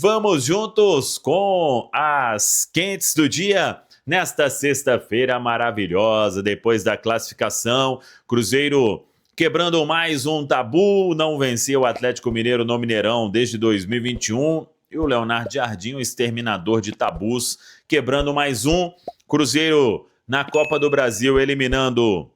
Vamos juntos com as quentes do dia nesta sexta-feira maravilhosa, depois da classificação. Cruzeiro quebrando mais um tabu, não venceu o Atlético Mineiro no Mineirão desde 2021. E o Leonardo Jardim, o exterminador de tabus, quebrando mais um. Cruzeiro na Copa do Brasil, eliminando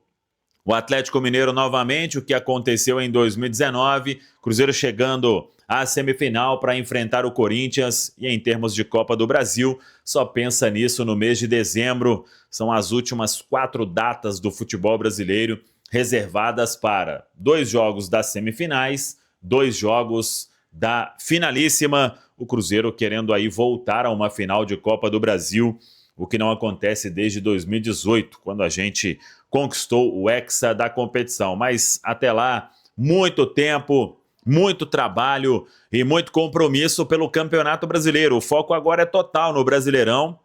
o Atlético Mineiro novamente, o que aconteceu em 2019. Cruzeiro chegando à semifinal para enfrentar o Corinthians. E em termos de Copa do Brasil, só pensa nisso no mês de dezembro. São as últimas 4 datas do futebol brasileiro reservadas para 2 jogos das semifinais, 2 jogos da finalíssima. O Cruzeiro querendo aí voltar a uma final de Copa do Brasil, o que não acontece desde 2018, quando a gente conquistou o Hexa da competição. Mas até lá, muito tempo, muito trabalho e muito compromisso pelo Campeonato Brasileiro. O foco agora é total no Brasileirão,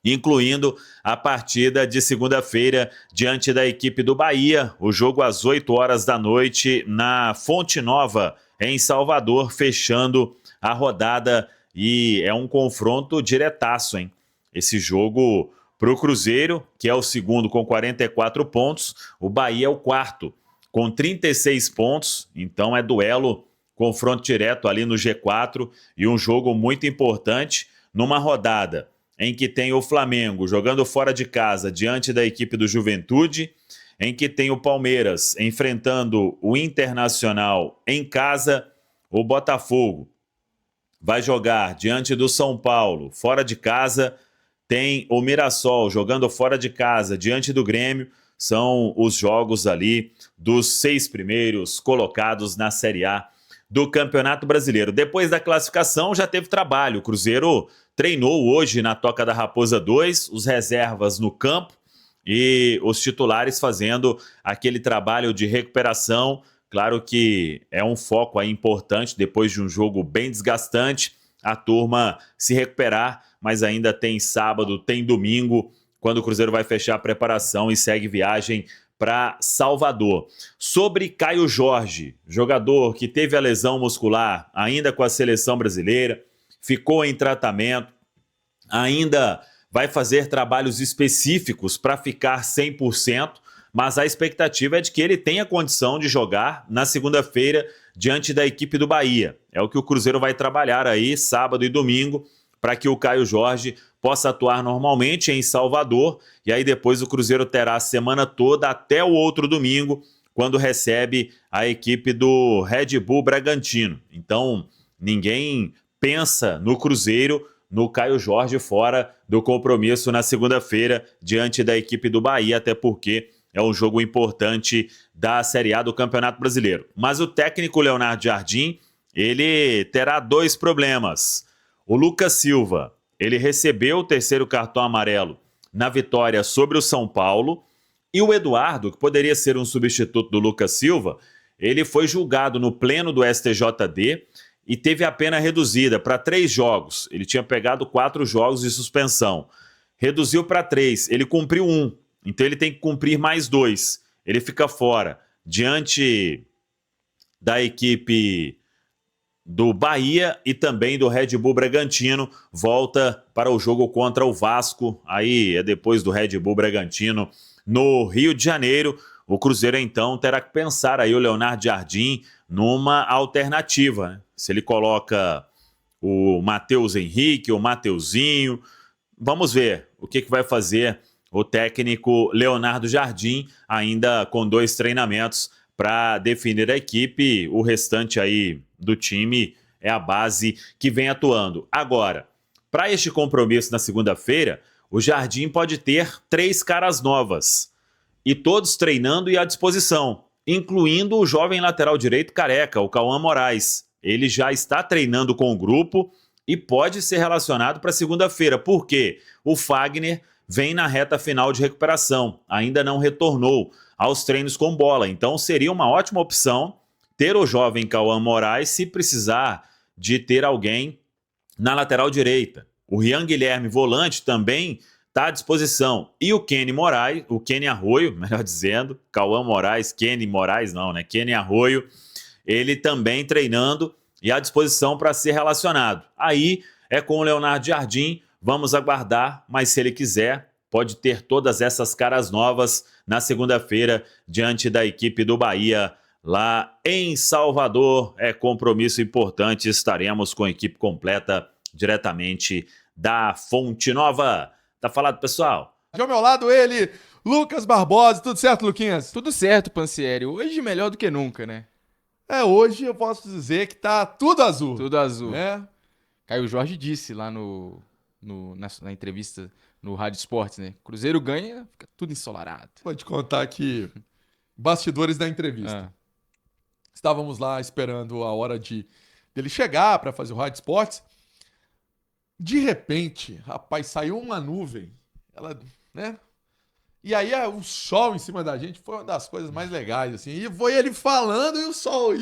incluindo a partida de segunda-feira diante da equipe do Bahia. O jogo às 8 horas da noite na Fonte Nova, em Salvador, fechando a rodada. E é um confronto diretaço, hein? Esse jogo para o Cruzeiro, que é o segundo com 44 pontos, o Bahia é o quarto com 36 pontos, então é duelo, confronto direto ali no G4 e um jogo muito importante numa rodada em que tem o Flamengo jogando fora de casa diante da equipe do Juventude, em que tem o Palmeiras enfrentando o Internacional em casa, o Botafogo vai jogar diante do São Paulo fora de casa, tem o Mirassol jogando fora de casa diante do Grêmio. São os jogos ali dos 6 primeiros colocados na Série A do Campeonato Brasileiro. Depois da classificação já teve trabalho. O Cruzeiro treinou hoje na Toca da Raposa 2, os reservas no campo e os titulares fazendo aquele trabalho de recuperação. Claro que é um foco aí importante depois de um jogo bem desgastante, a turma se recuperar, mas ainda tem sábado, tem domingo, quando o Cruzeiro vai fechar a preparação e segue viagem para Salvador. Sobre Caio Jorge, jogador que teve a lesão muscular ainda com a seleção brasileira, ficou em tratamento, ainda vai fazer trabalhos específicos para ficar 100%, mas a expectativa é de que ele tenha condição de jogar na segunda-feira diante da equipe do Bahia. É o que o Cruzeiro vai trabalhar aí sábado e domingo, para que o Caio Jorge possa atuar normalmente em Salvador, e aí depois o Cruzeiro terá a semana toda até o outro domingo, quando recebe a equipe do Red Bull Bragantino. Então, ninguém pensa no Cruzeiro, no Caio Jorge fora do compromisso na segunda-feira, diante da equipe do Bahia, até porque é um jogo importante da Série A do Campeonato Brasileiro. Mas o técnico Leonardo Jardim, ele terá 2 problemas. O Lucas Silva, ele recebeu o 3º cartão amarelo na vitória sobre o São Paulo, e o Eduardo, que poderia ser um substituto do Lucas Silva, ele foi julgado no pleno do STJD e teve a pena reduzida para 3 jogos. Ele tinha pegado 4 jogos de suspensão. Reduziu para 3, ele cumpriu 1, então ele tem que cumprir mais 2. Ele fica fora diante da equipe do Bahia e também do Red Bull Bragantino, volta para o jogo contra o Vasco, aí é depois do Red Bull Bragantino no Rio de Janeiro. O Cruzeiro então terá que pensar aí o Leonardo Jardim numa alternativa, né? Se ele coloca o Matheus Henrique, o Mateuzinho, vamos ver o que vai fazer o técnico Leonardo Jardim, ainda com 2 treinamentos para definir a equipe. O restante aí do time é a base que vem atuando. Agora, para este compromisso na segunda-feira, o Jardim pode ter 3 caras novas, e todos treinando e à disposição, incluindo o jovem lateral direito careca, o Cauã Moraes. Ele já está treinando com o grupo e pode ser relacionado para segunda-feira, porque o Fagner vem na reta final de recuperação, ainda não retornou aos treinos com bola, então seria uma ótima opção ter o jovem Cauã Moraes se precisar de ter alguém na lateral direita. O Rian Guilherme, volante, também está à disposição. E o Kenny Moraes, o Kenny Arroio, melhor dizendo, Cauã Moraes, Kenny Moraes não, né? Kenny Arroio, ele também treinando e à disposição para ser relacionado. Aí é com o Leonardo Jardim, vamos aguardar, mas se ele quiser, pode ter todas essas caras novas na segunda-feira diante da equipe do Bahia lá em Salvador. É compromisso importante, estaremos com a equipe completa diretamente da Fonte Nova. Tá falado, pessoal? Ao meu lado ele, Lucas Barbosa. Tudo certo, Luquinhas? Tudo certo, Pansieri. Hoje melhor do que nunca, né? Hoje eu posso dizer que tá tudo azul. Tudo azul. Né? Caio Jorge disse lá na entrevista no Rádio Esportes, né? Cruzeiro ganha, fica tudo ensolarado. Vou te contar aqui, bastidores da entrevista. Estávamos lá esperando a hora dele chegar para fazer o Rádio Esportes. De repente, rapaz, saiu uma nuvem. Ela, né? E aí o sol em cima da gente foi uma das coisas mais legais, assim. E foi ele falando e o sol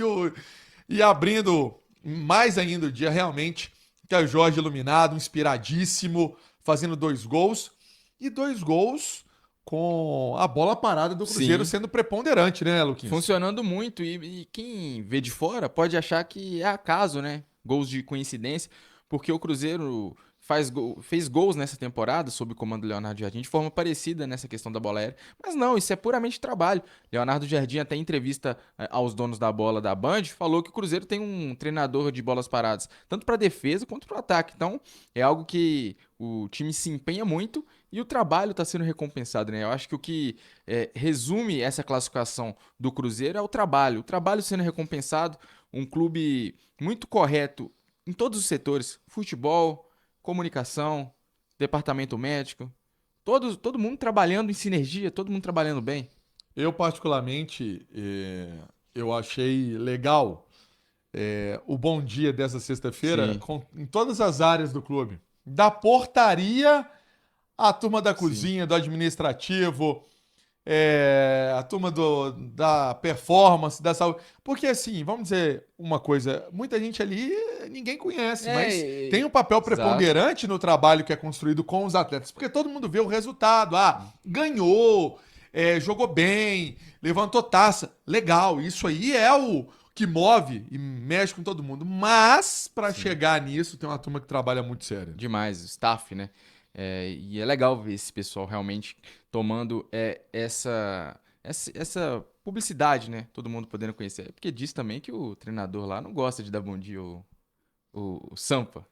e abrindo mais ainda o dia, realmente. Caio Jorge iluminado, inspiradíssimo, fazendo 2 gols. E 2 gols com a bola parada do Cruzeiro sendo preponderante, né, Luquinhas? Funcionando muito. E quem vê de fora pode achar que é acaso, né? Gols de coincidência. Porque o Cruzeiro fez gols nessa temporada, sob o comando do Leonardo Jardim, de forma parecida nessa questão da bola aérea. Mas não, isso é puramente trabalho. Leonardo Jardim, até em entrevista aos donos da bola da Band, falou que o Cruzeiro tem um treinador de bolas paradas, tanto para defesa quanto para ataque. Então, é algo que o time se empenha muito e o trabalho está sendo recompensado, né? Eu acho que o que resume essa classificação do Cruzeiro é o trabalho sendo recompensado, um clube muito correto em todos os setores, futebol, comunicação, departamento médico, todo mundo trabalhando em sinergia, todo mundo trabalhando bem. Eu, particularmente, eu achei legal o bom dia dessa sexta-feira em todas as áreas do clube. Da portaria à turma da cozinha, do administrativo, a turma da performance, da saúde. Porque, assim, vamos dizer uma coisa, muita gente ali ninguém conhece, mas tem um papel preponderante no trabalho que é construído com os atletas, porque todo mundo vê o resultado. Ganhou, jogou bem, levantou taça. Legal, isso aí é o que move e mexe com todo mundo. Mas, para chegar nisso, tem uma turma que trabalha muito sério. Demais, o staff, né? E é legal ver esse pessoal realmente tomando essa publicidade, né? Todo mundo podendo conhecer. Porque diz também que o treinador lá não gosta de dar bom dia, o Sampa.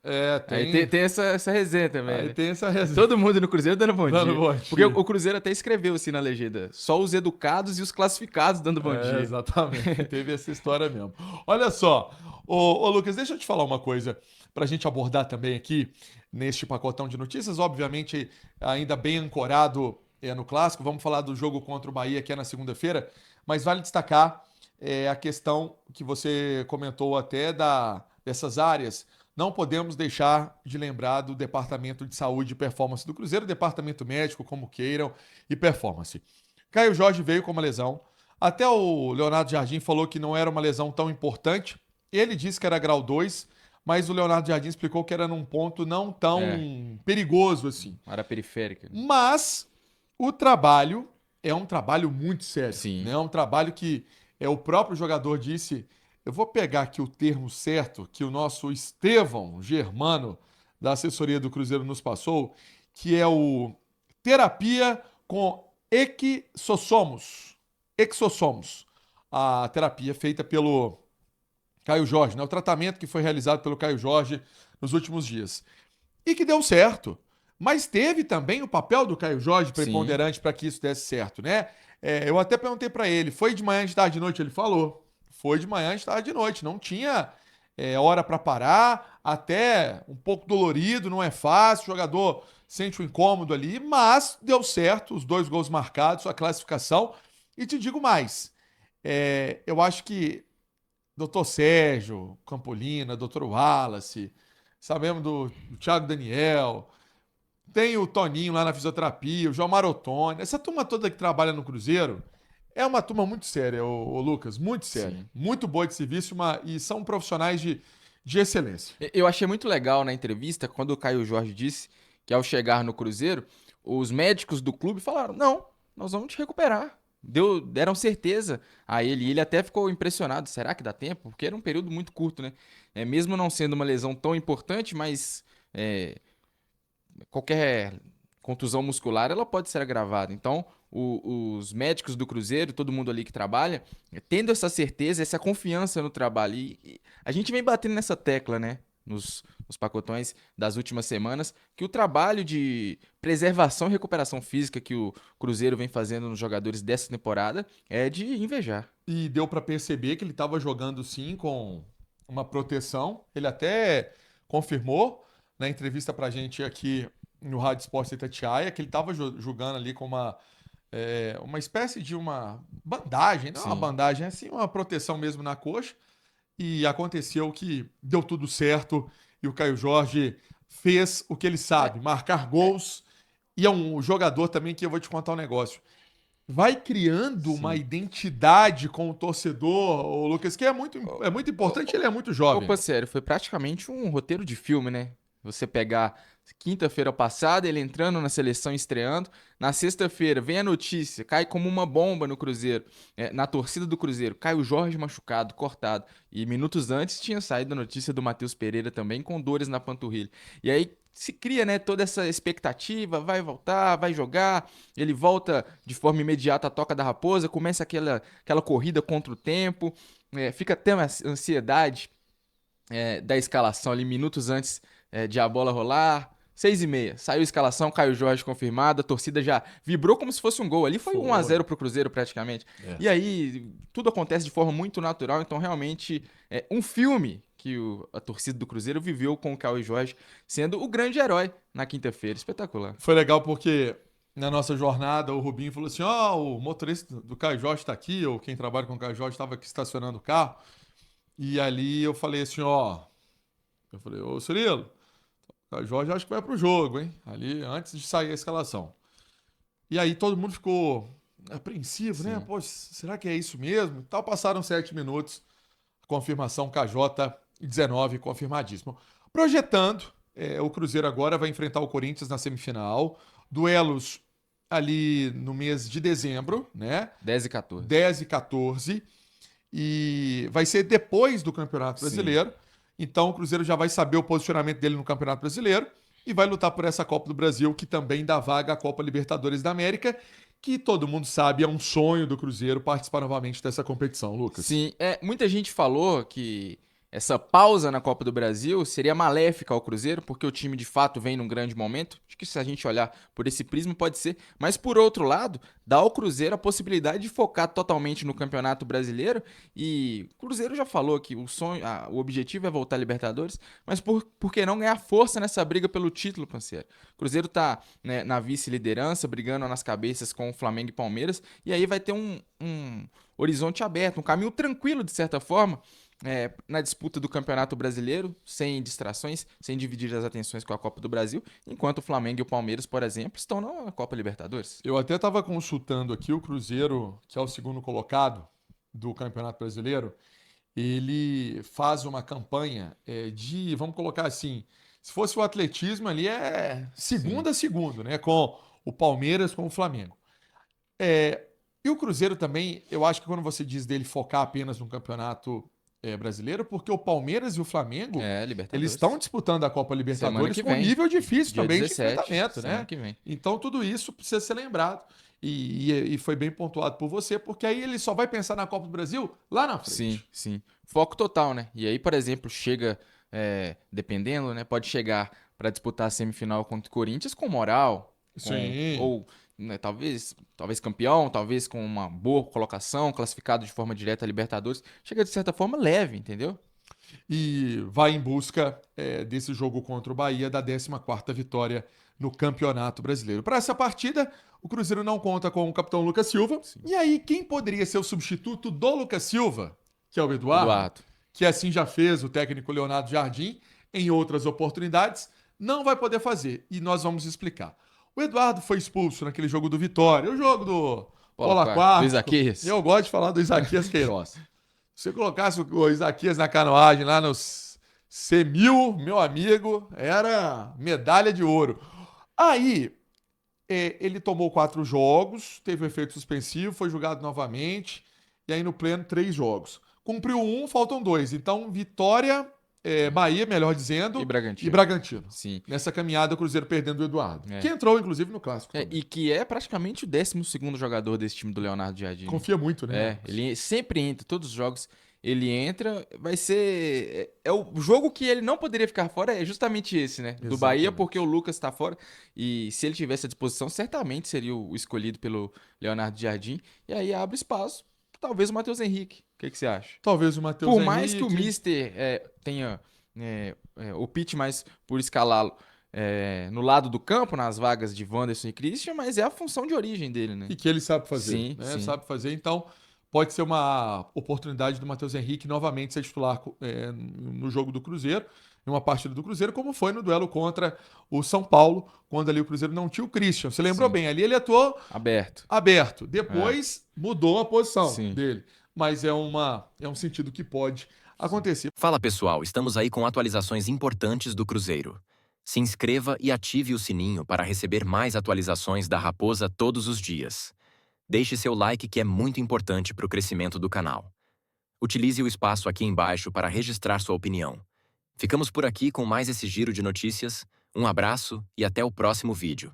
Tem essa resenha também. Aí né? tem essa resenha. Todo mundo no Cruzeiro dando bom dia. Bom dia. Porque o Cruzeiro até escreveu assim na legenda: só os educados e os classificados dando bom dia. Exatamente, teve essa história mesmo. Olha só, ô Lucas, deixa eu te falar uma coisa pra gente abordar também aqui neste pacotão de notícias, obviamente ainda bem ancorado no clássico. Vamos falar do jogo contra o Bahia, que é na segunda-feira, mas vale destacar a questão que você comentou até dessas áreas. Não podemos deixar de lembrar do Departamento de Saúde e Performance do Cruzeiro, Departamento Médico, como queiram, e Performance. Caio Jorge veio com uma lesão. Até o Leonardo Jardim falou que não era uma lesão tão importante. Ele disse que era grau 2, mas o Leonardo Jardim explicou que era num ponto não tão perigoso assim. Área periférica. Mas o trabalho é um trabalho muito sério. Sim. Né? É um trabalho que o próprio jogador disse. Eu vou pegar aqui o termo certo que o nosso Estevão Germano, da assessoria do Cruzeiro, nos passou, que é o terapia com exossomos. Exossomos. A terapia feita pelo Caio Jorge, né? O tratamento que foi realizado pelo Caio Jorge nos últimos dias. E que deu certo. Mas teve também o papel do Caio Jorge preponderante para que isso desse certo, né? Eu até perguntei para ele, foi de manhã, de tarde, de noite? Ele falou. Foi de manhã, de tarde, de noite. Não tinha hora para parar, até um pouco dolorido, não é fácil, o jogador sente o incômodo ali, mas deu certo, os 2 gols marcados, a classificação. E te digo mais, eu acho que Dr. Sérgio Campolina, Dr. Wallace, sabemos do Thiago Daniel, tem o Toninho lá na fisioterapia, o João Marotone, essa turma toda que trabalha no Cruzeiro é uma turma muito séria, ô Lucas, muito séria, muito boa de serviço e são profissionais de excelência. Eu achei muito legal na entrevista quando o Caio Jorge disse que ao chegar no Cruzeiro, os médicos do clube falaram: não, nós vamos te recuperar. deram certeza a ele. E ele até ficou impressionado. Será que dá tempo? Porque era um período muito curto, né? Mesmo não sendo uma lesão tão importante, mas qualquer contusão muscular ela pode ser agravada. Então, os médicos do Cruzeiro, todo mundo ali que trabalha, tendo essa certeza, essa confiança no trabalho. E a gente vem batendo nessa tecla, né? Nos pacotões das últimas semanas, que o trabalho de preservação e recuperação física que o Cruzeiro vem fazendo nos jogadores dessa temporada é de invejar. E deu para perceber que ele estava jogando sim com uma proteção. Ele até confirmou na entrevista pra gente aqui no Rádio Esporte Itatiaia que ele estava jogando ali com uma espécie de uma bandagem, não uma Sim. bandagem, é assim, uma proteção mesmo na coxa. E aconteceu que deu tudo certo e o Caio Jorge fez o que ele sabe, marcar gols. E é um jogador também que eu vou te contar um negócio. Vai criando uma Sim. identidade com o torcedor, o Lucas, que é muito importante, ele é muito jovem. Opa, sério, foi praticamente um roteiro de filme, né? Você pegar quinta-feira passada, ele entrando na seleção, estreando. Na sexta-feira, vem a notícia, cai como uma bomba no Cruzeiro, na torcida do Cruzeiro. Caio Jorge machucado, cortado. E minutos antes tinha saído a notícia do Matheus Pereira também, com dores na panturrilha. E aí se cria, né, toda essa expectativa, vai voltar, vai jogar. Ele volta de forma imediata à Toca da Raposa, começa aquela corrida contra o tempo. Fica até uma ansiedade da escalação ali, minutos antes de a bola rolar. 6h30, saiu a escalação, Caio Jorge confirmado, a torcida já vibrou como se fosse um gol. Ali foi 1-0 pro Cruzeiro praticamente. É. E aí, tudo acontece de forma muito natural, então realmente é um filme que a torcida do Cruzeiro viveu com o Caio Jorge sendo o grande herói na quinta-feira. Espetacular. Foi legal porque na nossa jornada o Rubinho falou assim: ó, o motorista do Caio Jorge está aqui, ou quem trabalha com o Caio Jorge estava aqui estacionando o carro. E ali eu falei assim: ó, eu falei, ô Cirilo, o Caio Jorge acho que vai pro jogo, hein? Ali antes de sair a escalação. E aí todo mundo ficou apreensivo, né? Sim. Pô, será que é isso mesmo? E tal, passaram 7 minutos, confirmação KJ19, confirmadíssimo. Projetando, o Cruzeiro agora vai enfrentar o Corinthians na semifinal. Duelos ali no mês de dezembro, né? 10 e 14. 10 e 14. E vai ser depois do Campeonato Brasileiro. Então o Cruzeiro já vai saber o posicionamento dele no Campeonato Brasileiro e vai lutar por essa Copa do Brasil, que também dá vaga à Copa Libertadores da América, que todo mundo sabe é um sonho do Cruzeiro participar novamente dessa competição, Lucas. Sim, muita gente falou que essa pausa na Copa do Brasil seria maléfica ao Cruzeiro, porque o time de fato vem num grande momento. Acho que se a gente olhar por esse prisma pode ser. Mas por outro lado, dá ao Cruzeiro a possibilidade de focar totalmente no Campeonato Brasileiro. E o Cruzeiro já falou que o objetivo é voltar à Libertadores, mas por que não ganhar força nessa briga pelo título, parceiro? O Cruzeiro tá, né, na vice-liderança, brigando nas cabeças com o Flamengo e Palmeiras, e aí vai ter um horizonte aberto, um caminho tranquilo de certa forma, na disputa do Campeonato Brasileiro, sem distrações, sem dividir as atenções com a Copa do Brasil, enquanto o Flamengo e o Palmeiras, por exemplo, estão na Copa Libertadores. Eu até estava consultando aqui o Cruzeiro, que é o segundo colocado do Campeonato Brasileiro. Ele faz uma campanha vamos colocar assim, se fosse o atletismo ali segundo a segundo, né? Com o Palmeiras, com o Flamengo. E o Cruzeiro também, eu acho que quando você diz dele focar apenas no campeonato brasileiro, porque o Palmeiras e o Flamengo, Libertadores. eles estão disputando a Copa Semana Libertadores que com um vem. nível difícil Dia também 17, de enfrentamento, semana né? que vem. Então tudo isso precisa ser lembrado. E foi bem pontuado por você, porque aí ele só vai pensar na Copa do Brasil lá na frente. Sim, sim. Foco total, né? E aí, por exemplo, chega, dependendo, né? Pode chegar para disputar a semifinal contra o Corinthians com moral. Sim. Ou, né, talvez campeão, talvez com uma boa colocação, classificado de forma direta a Libertadores. Chega de certa forma leve, entendeu? E vai em busca desse jogo contra o Bahia, da 14ª vitória no Campeonato Brasileiro. Para essa partida, o Cruzeiro não conta com o capitão Lucas Silva. Sim. E aí, quem poderia ser o substituto do Lucas Silva? Que é o Eduardo. Que assim já fez o técnico Leonardo Jardim em outras oportunidades, não vai poder fazer. E nós vamos explicar. O Eduardo foi expulso naquele jogo do Vitória, o jogo do Bola Quarto. Do Isaquias. Eu gosto de falar do Isaquias Queiroz. Se você colocasse o Isaquias na canoagem lá nos C1000, meu amigo, era medalha de ouro. Aí, Ele tomou 4 jogos, teve um efeito suspensivo, foi julgado novamente, e aí no pleno 3 jogos. Cumpriu um, faltam 2. Então, Vitória, Bahia, melhor E dizendo, Bragantino. e Bragantino. Sim. Nessa caminhada, o Cruzeiro perdendo o Eduardo. É. Que entrou, inclusive, no Clássico. também. E que é praticamente o 12º jogador desse time do Leonardo Jardim. né? Confia muito, né? Ele sempre entra, todos os jogos ele entra, vai ser... É o jogo que ele não poderia ficar fora, é justamente esse, né? Do Bahia, Exatamente. porque o Lucas tá fora, e se ele tivesse à disposição, certamente seria o escolhido pelo Leonardo Jardim, e aí abre espaço, talvez o Matheus Henrique. O que você acha? Talvez o Matheus Por Henrique. mais que o Mister tenha opte mais por escalá-lo no lado do campo, nas vagas de Wanderson e Christian, mas é a função de origem dele, né? E que ele sabe fazer. Sim, né? sim. Sabe fazer, então pode ser uma oportunidade do Matheus Henrique novamente ser titular no jogo do Cruzeiro, em uma partida do Cruzeiro, como foi no duelo contra o São Paulo, quando ali o Cruzeiro não tinha o Christian. Você lembrou Sim. bem, ali ele atuou Aberto. aberto. Depois mudou a posição Sim. dele. Mas é um sentido que pode acontecer. Fala pessoal, estamos aí com atualizações importantes do Cruzeiro. Se inscreva e ative o sininho para receber mais atualizações da Raposa todos os dias. Deixe seu like que é muito importante para o crescimento do canal. Utilize o espaço aqui embaixo para registrar sua opinião. Ficamos por aqui com mais esse giro de notícias. Um abraço e até o próximo vídeo.